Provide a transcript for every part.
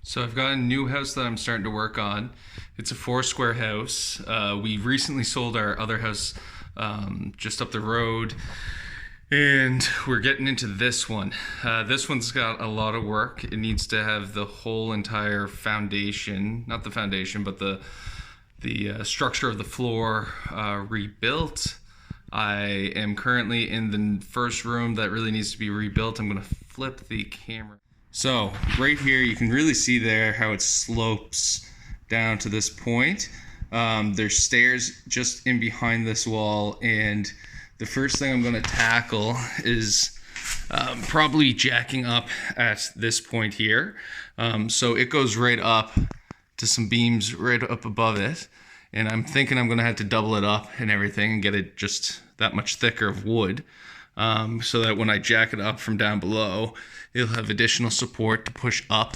So I've got a new house that I'm starting to work on. It's a 4 square house. We recently sold our other house just up the road, and we're getting into this one. This one's got a lot of work. It needs to have the whole entire foundation, not the foundation, but the structure of the floor rebuilt. I am currently in the first room that really needs to be rebuilt. I'm going to flip the camera. So right here, you can really see there how it slopes down to this point. There's stairs just in behind this wall, and the first thing I'm going to tackle is probably jacking up at this point here. So it goes right up to some beams right up above it, and I'm thinking I'm going to have to double it up and everything and get it just that much thicker of wood. So that when I jack it up from down below, it'll have additional support to push up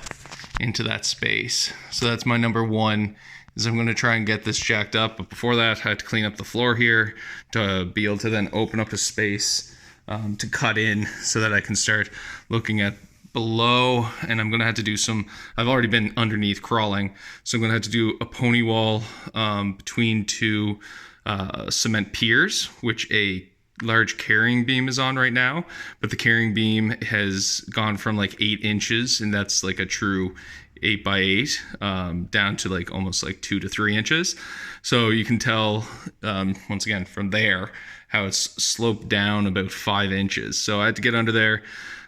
into that space. So that's my number one, is I'm going to try and get this jacked up. But before that, I had to clean up the floor here to be able to then open up a space to cut in so that I can start looking at below. And I'm going to have to do I've already been underneath crawling, so I'm going to have to do a pony wall between two cement piers, which a large carrying beam is on right now, but the carrying beam has gone from like 8 inches, and that's like a true 8x8 down to like almost like 2 to 3 inches. So you can tell once again from there how it's sloped down about 5 inches. So I had to get under there.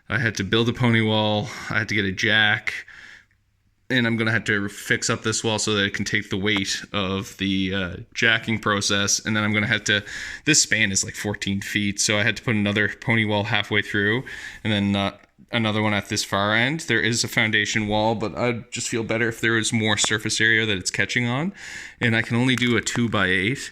I had to build a pony wall. I had to get a jack, and I'm going to have to fix up this wall so that it can take the weight of the jacking process. And then I'm going to have to, this span is like 14 feet. So I had to put another pony wall halfway through, and then another one at this far end. There is a foundation wall, but I'd just feel better if there was more surface area that it's catching on. And I can only do a 2x8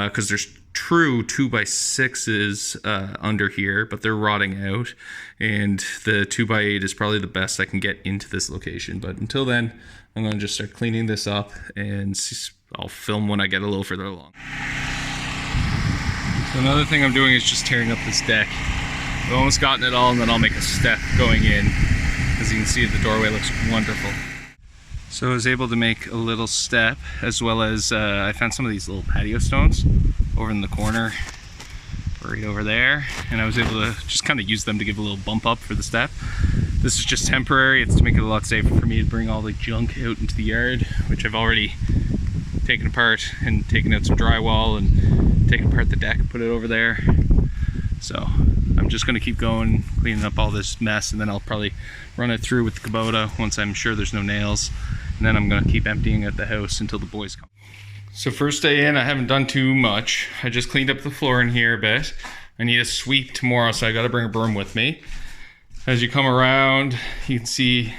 because there's true 2x6s under here, but they're rotting out, and the 2x8 is probably the best I can get into this location. But until then, I'm going to just start cleaning this up, and I'll film when I get a little further along. So another thing I'm doing is just tearing up this deck. I've almost gotten it all, and then I'll make a step going in. As you can see, the doorway looks wonderful. So I was able to make a little step, as well as I found some of these little patio stones over in the corner, right over there, and I was able to just kind of use them to give a little bump up for the step. This is just temporary. It's to make it a lot safer for me to bring all the junk out into the yard, which I've already taken apart and taken out some drywall and taken apart the deck and put it over there. So I'm just going to keep going, cleaning up all this mess, and then I'll probably run it through with the Kubota once I'm sure there's no nails, and then I'm going to keep emptying out the house until the boys come. So first day in, I haven't done too much. I just cleaned up the floor in here a bit. I need a sweep tomorrow, so I got to bring a broom with me. As you come around, you can see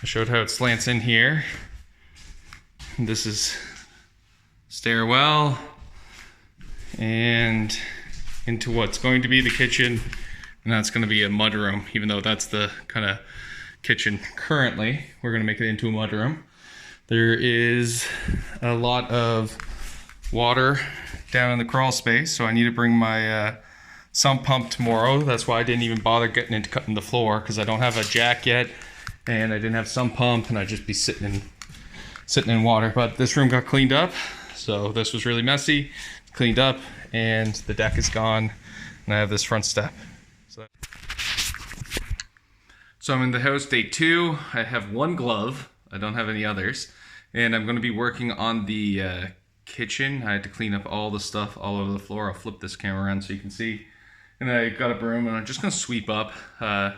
I showed how it slants in here. This is stairwell and into what's going to be the kitchen, and that's going to be a mudroom. Even though that's the kind of kitchen currently, we're going to make it into a mudroom. There is a lot of water down in the crawl space, so I need to bring my sump pump tomorrow. That's why I didn't even bother getting into cutting the floor, because I don't have a jack yet, and I didn't have sump pump, and I'd just be sitting in water. But this room got cleaned up, so this was really messy. Cleaned up, and the deck is gone, and I have this front step. So I'm in the house day 2. I have one glove. I don't have any others. And I'm going to be working on the kitchen. I had to clean up all the stuff all over the floor. I'll flip this camera around so you can see. And I got a broom, and I'm just going to sweep up. I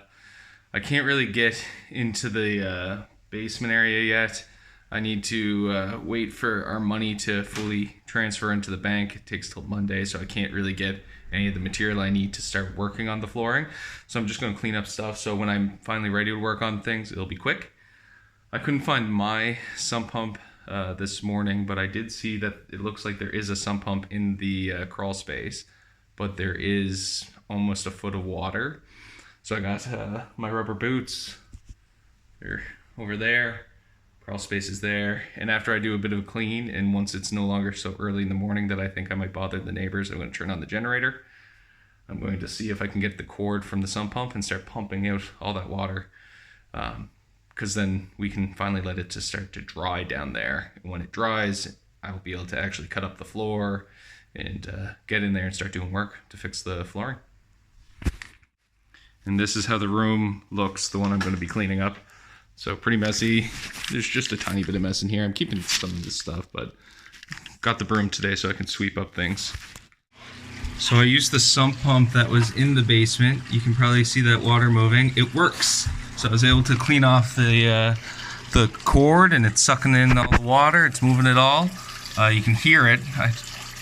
can't really get into the basement area yet. I need to wait for our money to fully transfer into the bank. It takes till Monday, so I can't really get any of the material I need to start working on the flooring. So I'm just going to clean up stuff, so when I'm finally ready to work on things, it'll be quick. I couldn't find my sump pump this morning, but I did see that it looks like there is a sump pump in the crawl space, but there is almost a foot of water. So I got my rubber boots. They're over there. Crawl space is there. And after I do a bit of a clean, and once it's no longer so early in the morning that I think I might bother the neighbors, I'm going to turn on the generator. I'm going to see if I can get the cord from the sump pump and start pumping out all that water. because then we can finally let it to start to dry down there. And when it dries, I will be able to actually cut up the floor and get in there and start doing work to fix the flooring. And this is how the room looks, the one I'm going to be cleaning up. So pretty messy. There's just a tiny bit of mess in here. I'm keeping some of this stuff, but got the broom today so I can sweep up things. So I used the sump pump that was in the basement. You can probably see that water moving. It works. So I was able to clean off the cord, and it's sucking in all the water. It's moving it all. You can hear it. I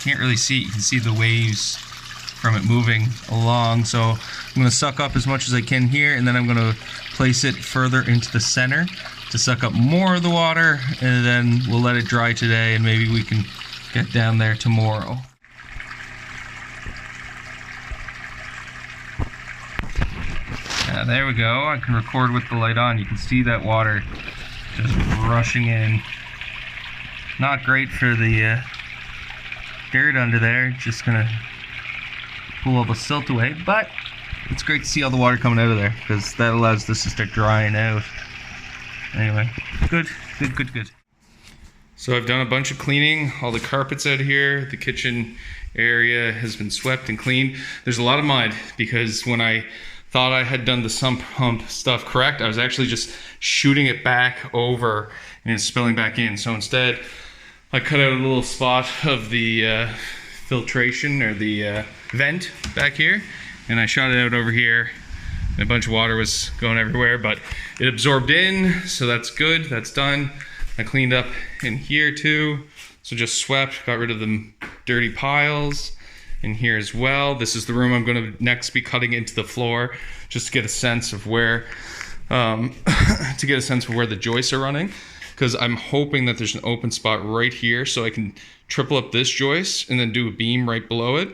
can't really see it. You can see the waves from it moving along. So I'm going to suck up as much as I can here, and then I'm going to place it further into the center to suck up more of the water, and then we'll let it dry today, and maybe we can get down there tomorrow. There we go. I can record with the light on. You can see that water just rushing in. Not great for the dirt under there. Just gonna pull all the silt away, but it's great to see all the water coming out of there because that allows this to start drying out. Anyway, good. So I've done a bunch of cleaning. All the carpets out here, the kitchen area has been swept and cleaned. There's a lot of mud because when I thought I had done the sump pump stuff correct, I was actually just shooting it back over and it's spilling back in. So instead, I cut out a little spot of the filtration or the vent back here, and I shot it out over here. And a bunch of water was going everywhere, but it absorbed in, so that's good. That's done. I cleaned up in here too. So just swept, got rid of the dirty piles. In here as well. This is the room I'm going to next be cutting into the floor, just to get a sense of where the joists are running, because I'm hoping that there's an open spot right here so I can triple up this joist and then do a beam right below it.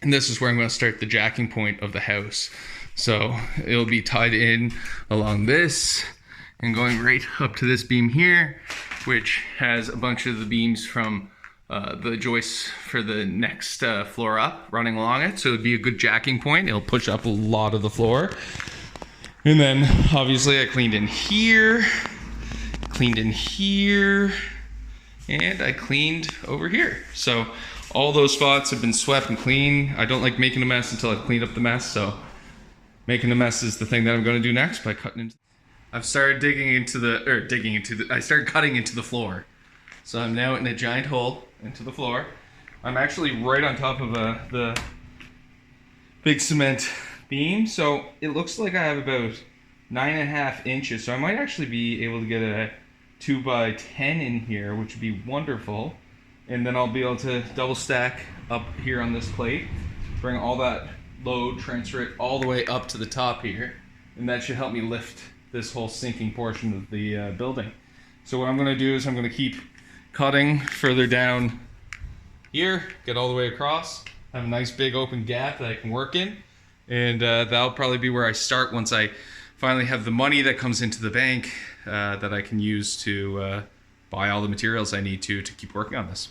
And this is where I'm going to start the jacking point of the house. So it'll be tied in along this and going right up to this beam here, which has a bunch of the beams from the joists for the next floor up running along it. So it'd be a good jacking point. It'll push up a lot of the floor. And then obviously I cleaned in here, and I cleaned over here. So all those spots have been swept and clean. I don't like making a mess until I've cleaned up the mess. So making a mess is the thing that I'm going to do next by cutting into. I've started I started cutting into the floor. So I'm now in a giant hole into the floor. I'm actually right on top of the big cement beam. So it looks like I have about 9.5 inches. So I might actually be able to get a 2x10 in here, which would be wonderful. And then I'll be able to double stack up here on this plate, bring all that load, transfer it all the way up to the top here. And that should help me lift this whole sinking portion of the building. So what I'm gonna do is I'm gonna keep cutting further down here, get all the way across, have a nice big open gap that I can work in, and that'll probably be where I start once I finally have the money that comes into the bank that I can use to buy all the materials I need to keep working on this.